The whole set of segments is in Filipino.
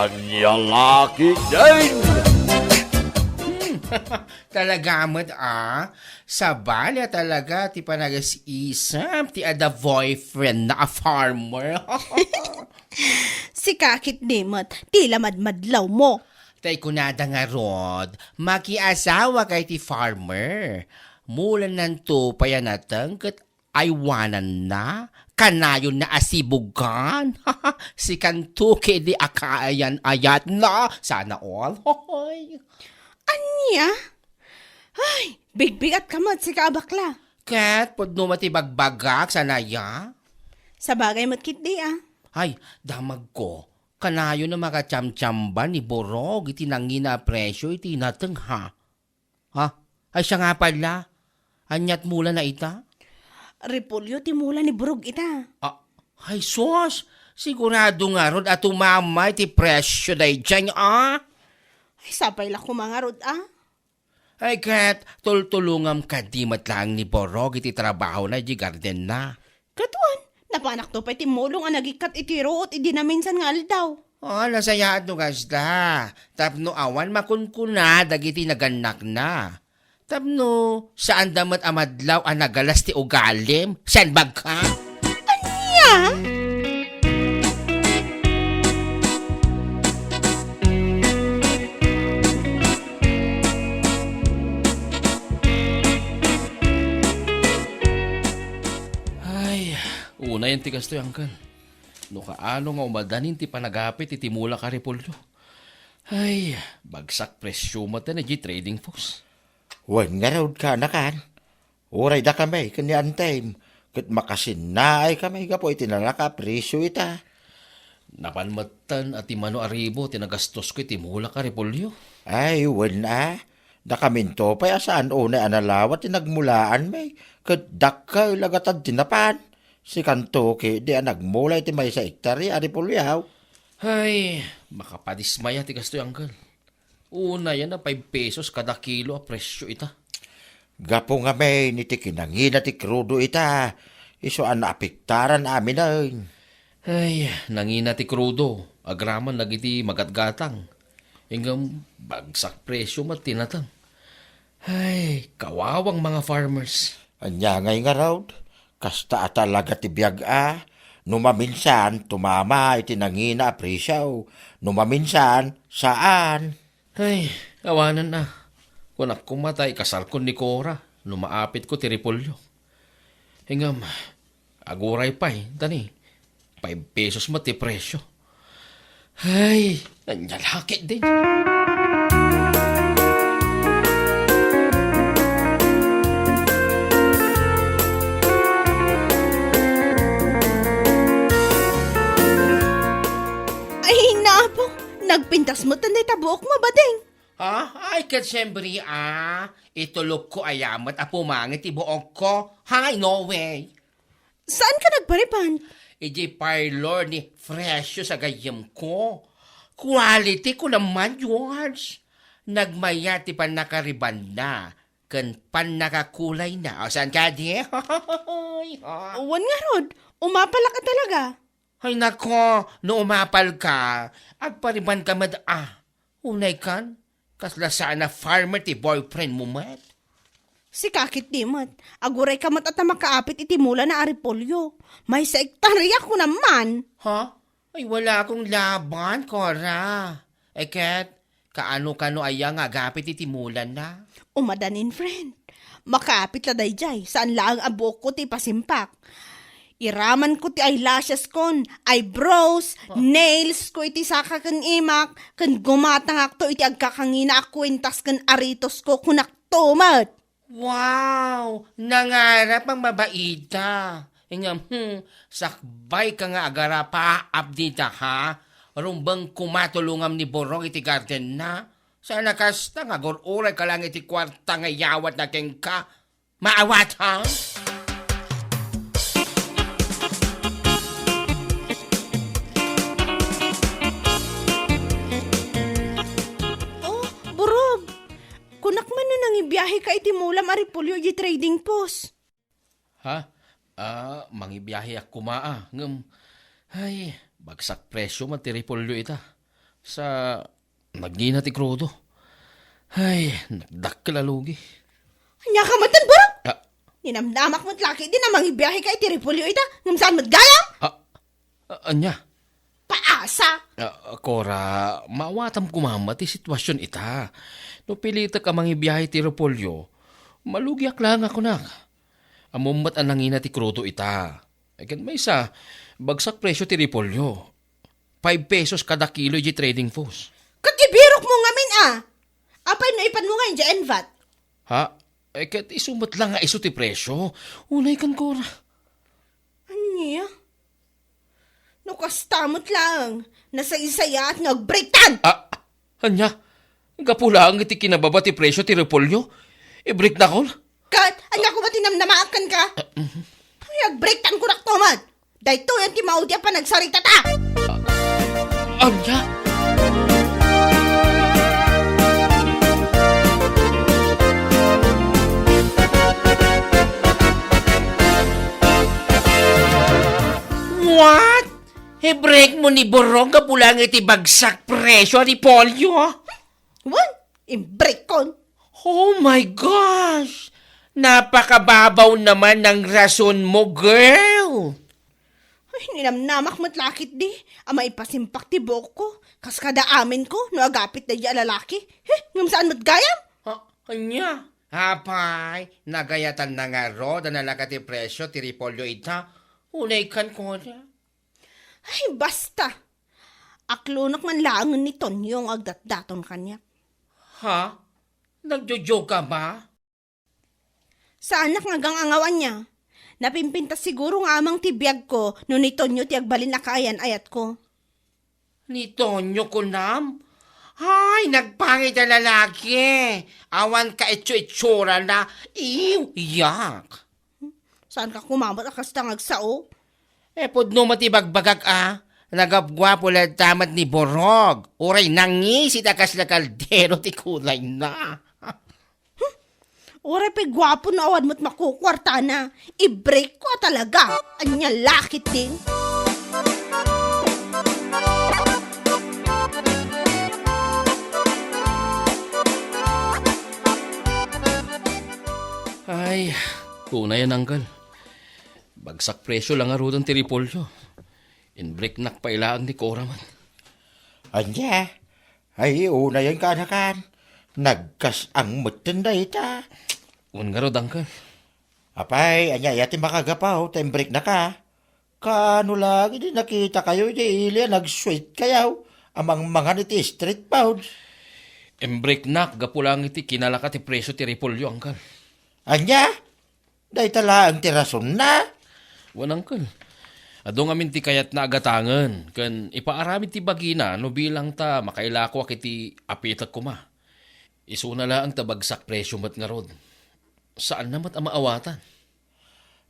Kanyang laki din! Talaga mo't sa balya talaga ti panagas-isam ti ada boyfriend na a farmer. Si kakit dimot, tila madmadlaw mo. Tay kunada nga rod, makiasawa kay ti farmer. Mula nanto payanatang kat aywanan na, kanayon na asibugan. Si kantuke di akaayan ayat na, sana all. Hoy. Anya? Ay, bigbigat ka mo't si kaabakla. Kat, pudno matibagbagak sana ya. Sa bagay mo't kit di Ay, damag ko. Kanayo na makachamchamba ni Borog, iti nangina presyo, iti nateng ha. Ha? Ay siya nga pala. Anyat mula na ita? Repolyo timula ni Burog ita. Ay sos, sigurado nga rod at umamay ti presyo day dyan Ay, sapay la ko mga rod Ay kat, tultulungam ka di matlang ni Borog, iti trabaho na di garden na. Katuan, napanak to pa timulong ang nagikat iti root, idi na minsan nga aldaw. Nasayaan no gasta. Tapno awan makunkuna, dagiti naganak na. Tapno, saan damat amadlaw ang nagalas ti ugalim? Saan bag ka? Anya? Ay, una yung tigas to yung No kaano nga umadanin ti panagapit iti mula ka repolyo. Ay, bagsak presyo mo na di trading post. Wan nga raw ka na kan. Uray da kami, kanyan time. Kat makasinaay kami, gapo itinalaka, presyo ita. Napanmatan at imano aribo, tinagastos ko iti mula ka repolyo. Ay, wan Da kaminto pa asaan una analawat tinagmulaan may. Kat dakka ilagatad tinapan. Si kantoke di nagmula iti may sa hektary, ari pulyaw. Ay, makapadismaya ti gasto yung Una yan na 5 pesos kada kilo a presyo ita. Gapo nga may niti kinangina ti krudo ita. Iso an naapiktaran amin ay. Ay, nangina ti krudo. Agraman nagiti magatgatang. Hinggang bagsak presyo matinatang. Ay, kawawang mga farmers. Anya ngay nga raw. Kasta talaga ti biyag Numaminsan, tumama iti nangina presyaw. Numaminsan, saan? Ay, awanan na. Kung kumatay, kasal ko ni Cora. Lumaapit ko ti repolyo. Hingam, aguray pa tani. 5 pesos mati presyo. Ay, nanyalakit din. Ay, napo, nagpintas mo tanay tabuok mo bading. Ay, kat siyempre, itulog ko ayamat at pumangit ibuok ko. Hi, no way. Saan ka nagparipan? Iji parlor ni Fresyo sa gayam ko. Quality ko naman, George. Nagmaya ti pan nakariban na. Kan pan nakakulay na. O, saan ka di? Uwan nga rod, umapala ka talaga. Ay, nako, no umapal ka, agpariban ka unay kan, kasla sana farmer ti boyfriend mo mat. Si kakit dimot, aguray ka mat at makaapit iti mula na aripolyo. May sa ektarya ko naman. Ay, wala akong laban, Cora. Ket, kaano-kano ayang agapit iti mulan na? Umadanin, friend. Makaapit la dayjay, saan lang abok ko ti pasimpak. Iraman ko ti eyelashes kon, eyebrows, nails ko iti saka kan imak, kan gumatangak to iti agkakangina akwentas kan aritos ko kunak tumat. Wow! Nangarap ang mabaita. Ingam, sakbay ka nga agara pa update ha? Rumbang kumatulungam ni Borong iti garden na. Sana kasta nga uray ka lang iti kwarta nga yawat na keng ka. Maawat ha? Ibiyahe ka iti mulam aripulyo iti trading post. Mangibiyahe ak kumaa. Ay, bagsak presyo man ti repolyo ita. Sa nagdina ti Krodo. Ay, nagdakkalalugi. Anya ka matan, Borog? Ah, Ninamdamak mo't laki din namang ibiyahe ka iti Repolyo ita. Ngam saan mo't gayam? Anya? Paasa. Cora, maawatam kumama ti sitwasyon ita. No pilita ka mangibiyahe ti Repolyo, malugyak lang ako nak. Amumat ang nangina ti Krodo ita. Kan may isa, bagsak presyo ti Repolyo. 5 pesos kada kilo di trading post. Kat ibirok mo ngamin Apay no ipan mo ngayon dyan, Vat? Ha? Kat isumat lang nga iso ti presyo. Unay kan, Cora. Anya? No kastamot lang. Nasa isaya at nag-breaktan! Anya? Gapula ang iti kinababa ti presyo ti Repolyo. I-break na kol? Kat, anya ko ba tinamnamaakan ka? Nag-breaktan ko naktomad. Dahito yan ti maudya pa nagsarita ta! Anya? What? I-break mo ni Borong kapulang iti bagsak presyo ni Polyo? Wan? I-break kon? Oh my gosh! Napakababaw naman ng rason mo, girl! Ay, ninamnamak mo't lakit di. Ama ipasimpak ti buhok ko. Kas kada amin ko, no agapit na di alalaki. Ngam saan mo't gayam? Anya? Hapay, nagayatan na nga ro, da nalaga ti presyo, ti Repolyo ita. Unay kan ko niya. Ay, basta. Aklunok man langan ni Tonyong agdat-daton kanya. Ha? Nagjo-joke ka ba? Saan nga angawan niya? Napimpintas siguro nga amang tibiyag ko no ni Tonyo ti agbalin na kaayan ayat ko. Ni Tonyo ko nam? Ay, nagpangit na lalaki. Awan ka itsura na. Ew, yak. Saan ka kumamot akas tangag sao? Pudno matibagbagag Nagabgwapo lang tamat ni Borog. Uray nangisit akas na kaldero ti kulay na. Oray pa'y gwapo na awan mo't makukwarta na. I-break ko talaga. Anya lakit din. Ay, tunay yan, Uncle. Bagsak presyo lang arudan ti Repolyo. In-break nak pailaan ni Cora man. Anya? Ay, una yan kanakan. Nagkas ang matanda ita. Nga rod, Uncle. Apay, anya, yati makagapaw, break na ka. Kano lang, hindi nakita kayo, di ilya, nag-sweet kayaw. Amang mga niti street food. In-break nak, gapulang iti kinalaka ti presyo ti Repolyo, Uncle. Anya? Day tala ang tirason na. Uncle. Ado nga ti kayat na agatangan. Kan ipaaramid ti bagina, no bilang ta makailako iti apitak kuma. Isuna lang tabagsak presyo mat nga rod. Saan namat ang maawatan?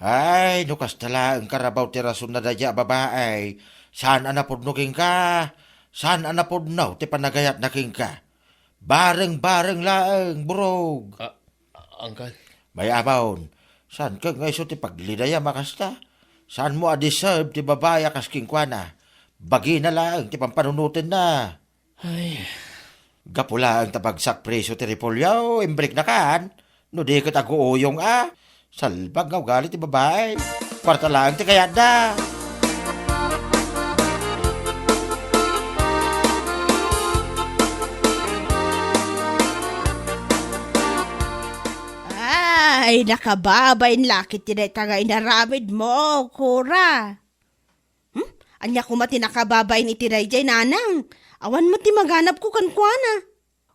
Ay, nukas tala ang karabaw tirason na dadya babae. Saan anapodnuking ka? Saan anapodnaw ti panagayat na king ka? Bareng-bareng laang, burog. Uncle. May amawon. Saan ka nga iso ti paglidaya makasta? Saan mo a-deserve ti babaya kas kingkwana? Bagi na lang ti pampanunutin na. Ay, Gapula ang tabagsak presyo ti Repolyo, imbrik na kan. No di ka taguuyong Salbag nga ugali ti babae. Kwarta lang ti kayat na. Ay, nakababay lakit tinay tagay na ramid mo, Cora. Anya ko mati nakababay ni tiray jay nanang. Awan mo ti maganap ko kankwana.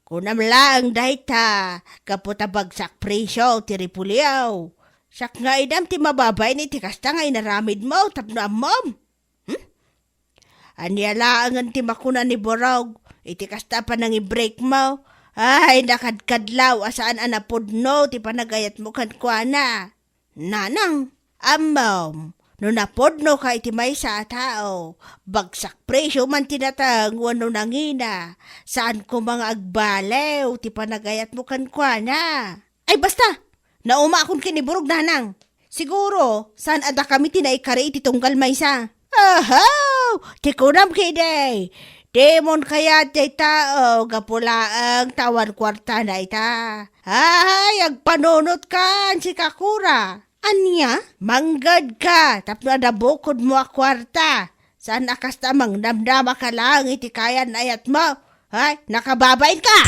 Kunam lang dayta, kaputa bagsak presyo ti Repolyo. Sak nga idam ti mababay ni ti kasta nga inaramid mo, tapno amom. Anya lang ti makuna ni Borog, iti kasta pa nang i-break mo. Ay, nakadkadlaw, asaan anapodno, ti panagayat mo kankwana. Nanang, amom, no napodno ka iti may sa tao, bagsak presyo man tinatang, wano nangina, saan ko mga agbalew, ti panagayat mo kankwana. Ay, basta, nauma akong kiniburog, nanang. Siguro, saan ada kami tinaikari iti tunggal may sa? Ahaw, ti kunam kiday. Demon kaya tao, gapula ang tawan kwarta na ita. Ay, agpanunot ka, si Kakura. Anya, manggad ka, tapno na bukod mo a kwarta. Saan akas tamang namnama ka lang, iti kaya na ayat mo. Ay, nakababain ka!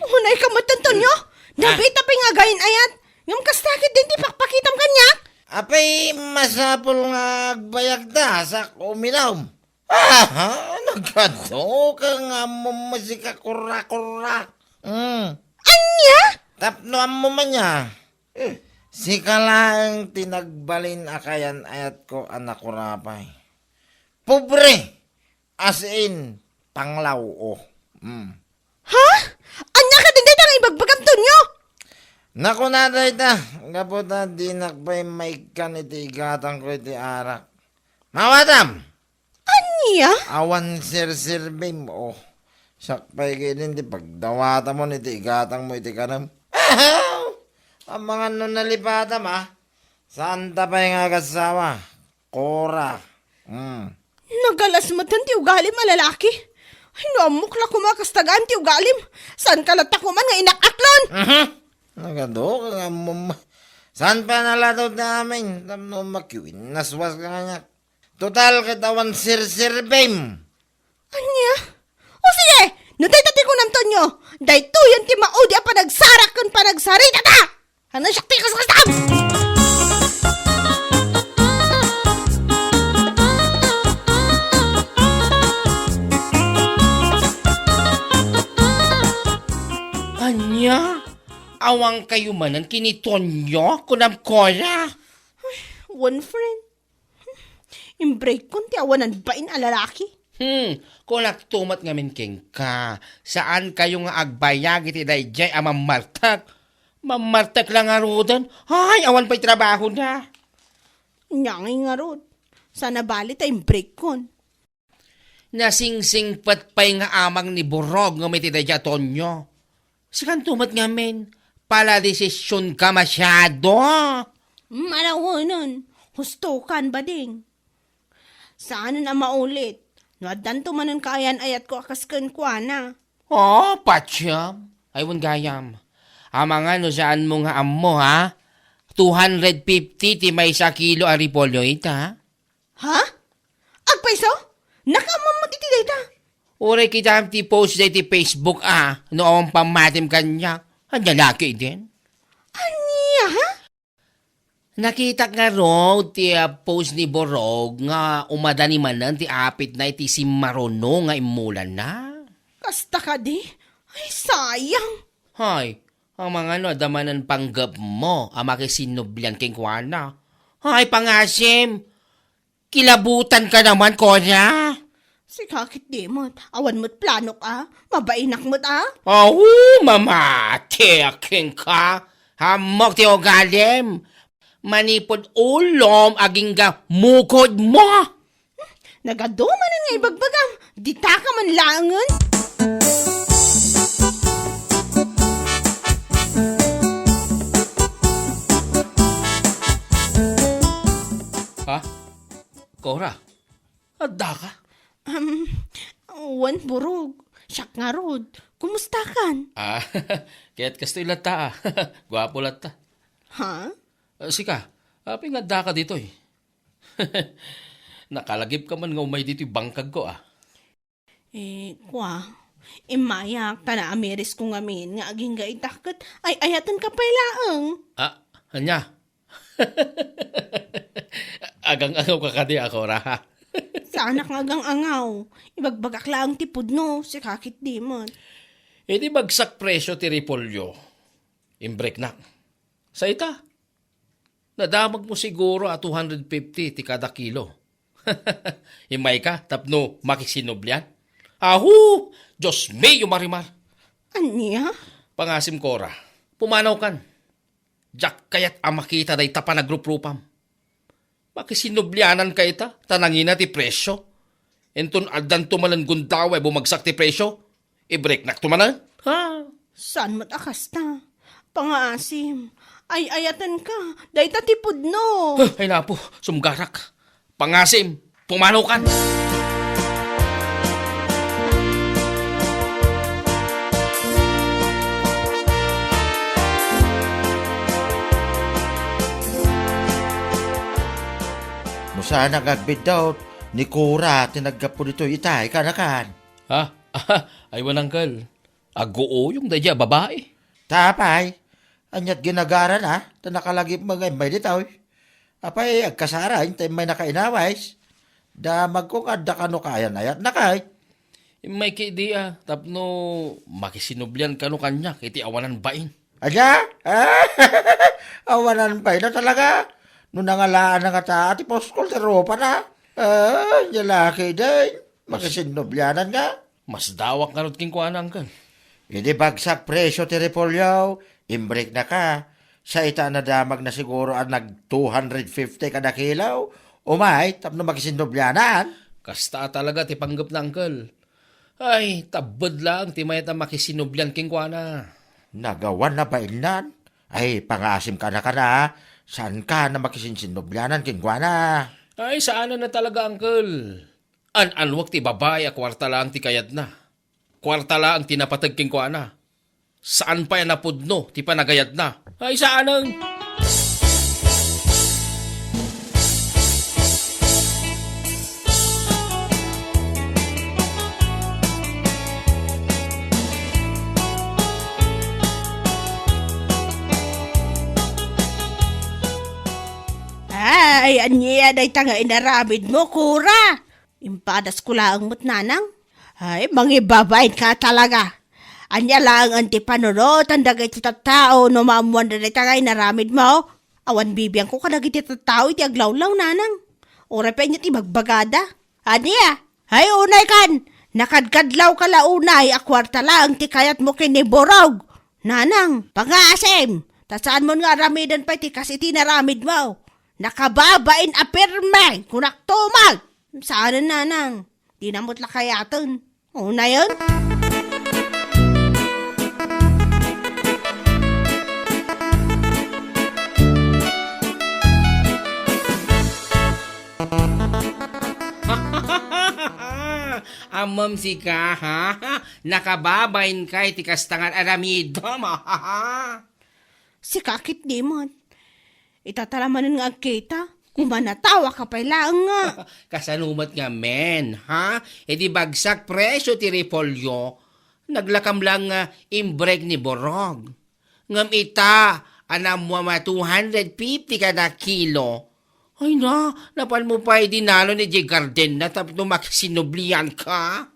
Hunay ka matanton nyo? Nabita pa nga gayin ayat. Yung kastakit din ti pakpakitam kanya. Apay, masapol nga agbayag da sa uminom. Nagkado ka nga mo masika kura-kura. Anya? Tapno mo man niya. Sika lang tinagbalin akayan ayat ko anak ko rapay. Pobre! As in, panglaw o. Ha? Anya ka din dito ang ibagbagam to nyo? Naku na dayta, kaputa di nakpay maikan iti igatang ko iti arak. Mawatam! Anya? Awan sir-sirbay mo. Sakpay kayo din di pagdawata mo iti igatang mo iti kanam. Ang mga nun nalipatam Saan tapay nga kasawa? Kora. Nagalas mo ti ugalim malalaki. Ay, namukla kumakastagaan ti ugalim. Saan ka latakuman nga inakaklon? Nagado ka nga mo. Saan pa nalatod namin? Tamno makiwin. Naswas ka nga. Total kitawan sir-sirbay mo. Anya? O sige, natay tati ko namton nyo. Dahil tuyan ti maudi a panagsarak kan panagsarita ta. Ano syakti ka sa kastam? Anya? Awang kayo manan kinitonyo kunam koya. One friend. Imbreak kon ti awanan bain a lalaki. Kung nagtumat ngamin king ka, saan kayo nga agbayag iti dayjay a mamartak? Mamartak lang nga rodan. Ay, awan pa'y trabaho na. Nyangay nga rod. Sana bali ta imbreak kon. Nasingsing patpay nga amang ni Borog nga may tidadya tonyo. Sikan tumat ngamin, pala desisyon ka masyado. Malawanan. Hustukan ba ding? Saan na maulit? Nadan tumanon kaayan ayat ko akaskan kwa na. Oh, patsyam. Aywan gayam. Amang ano saan mo nga amo ha? 250 ti may 1 kilo a repolyo ita. Ha? Agpaiso? Nakamamot iti data. Uray kita ti post day ti Facebook noong pamatim kanya. Ang lalaki din. Anya ha? Nakita nga ro ti post ni Borog nga umadani manan ti apit na iti si Marono nga imulan na. Kasta ka di? Ay, sayang. Hay, ang mga adamanan panggap mo ang makisinublan king kuwana. Hay, pangasim. Kilabutan ka naman, Konya. Si kakit di mo't. Awan mo't planok Mabainak mo't Mamati aking ka. Hamok ti ogalim. Manipod ulom aging ga mukod mo. Nagaduman nga ibagbagam. Dita ka man langan. Ha? Cora? Adda ka? Wan burog. Siyak nga rod. Kumusta kan? Kaya't kastoy lata Gwapo lata. Ha? Sika, pingadda ka dito Nakalagip ka man nga umay dito bangkag ko Kwa. Imayak, tana ameris ko ngamin nga aging gaitakot. Ay, ayatan ka pailaang. Anya? Agang-agaw ka kadi ako ha? Sa anak nga agang angaw. Ibagbagak lang tipod no. Si kakit di mo. Di bagsak presyo ti repolyo. Imbreak na. Sa ita? Nadamag mo siguro 250 ti kada kilo. Himay ka, tapno makisinubyan. Ahu! Diyos mayo marimar. Anya? Pangasim Cora, pumanaw kan. Jack kayat amakita day tapa nagruprupam. Makisinubyanan ka ita, tanangina ti presyo. Enton adan tumalan gundaway bumagsak ti presyo. I-break na tumanan. Ha? Saan mo't akas ta? Pangaasim. Ay ayatan ka. Day tatipod no. Ay na po, sumgarak. Pangasim, pumanaw kan. Musa nagagbid daw, ni Kura tinaggapo dito itay kanakan. Ha? Ay wanangkal. Agoo yung dadya babae. Tapay, anyat ginagaran ha, ta nakalagip mga may ditaw. Apay, agkasara, hintay may nakainawais. Da magkukadda ka no kayan ayat na kay. May kidi tapno makisinublian ka no kanya, iti awanan bain. Anya? Awanan pa na talaga. Nung nangalaan na nga ta, ati poskol, teropa na. Yalaki din. Makisinobyanan nga. Mas dawak karot king kuana angkan. Hindi bagsak presyo ti repolyo. Imbreak na ka. Sa ita na damag na siguro ang nag 250 kada kilaw. Umay, tapno makisinobyanan. Kasta talaga ti panggap na angkal. Ay, tabod lang ti mayat makisinublan king kuana. Nagawan na ba inan? Ay, pangasim ka na. Saan ka na makisinsinobyanan kingwana? Ay, saan na talaga angkal? Anwag ti babae kwarta lang ti kayat na. Kwarta lang ti napatag king kuana. Saan pa yan napudno ti panagayat na? Ay, saan ang... Ay, anya day tanga inaramid mo, Kura. Impadas ko lang mo't nanang. Ay, mangibabain ka talaga. Anya lang ang tipanunot, ang dagay ti tao, no maamuan na day tanga inaramid mo. Awan bibiyang ko kadagay ti tao, iti aglawlaw nanang. Ora pa niya ti magbagada. Anya, ay unay kan. Nakadkadlaw ka launay, akwarta lang ti kayat mo kiniborog. Nanang, pangasim. Tasaan mo nga ramidan pa ti kasi tinaramid mo. Nakababain apirme, kunak tumag. Saan na nanang? Di namot lakayatan. O na yun? Amam si ka, ha? Nakababain ka iti kastangan aramido, ha? Si kakit di mo. Itatalaman nga kita. Kumanatawa ka pa lang nga. Kasanumat nga men, ha? E di bagsak presyo ti repolyo. Naglakam lang nga imbreak ni Borog. Ngam ita, anam mo 250 kada kilo. Ay na, napal mo pa dinalo ni J. Garden na tapos makisinublian ka.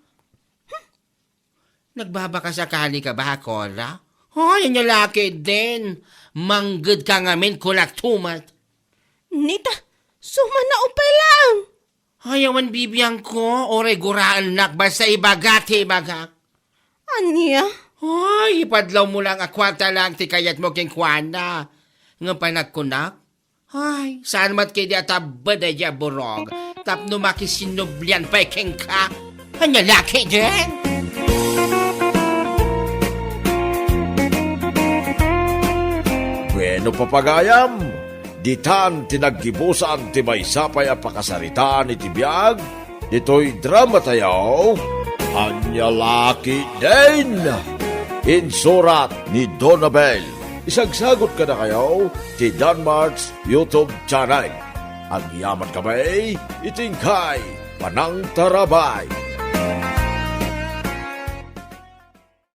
Nagbabaka sakali ka ba, Cora? Ay, yung lalaki din. Manggod ka nga men kulak tumat. Nita, sumanaupay lang. Ayawan bibiyang ko, ore guraan nak, basta ibagati ibagak. Anya? Ay, ipadlaw mo lang akwata lang ti kayat mo king kwana. Nga panagkunak? Ay, saan mat kayo di atabad ay di borog. Tapno makisinublian pa king ka. Anya laki din? Bueno papagayam, ditan tinaggibusan ti maysapay a pakasaritaan iti biag, dito'y drama tayo, Anya Laki din! Insurat ni Donabel. Isagsagot ka na kayo ti Danmarks YouTube channel. Ang yaman kamay, itingkay, panang tarabay.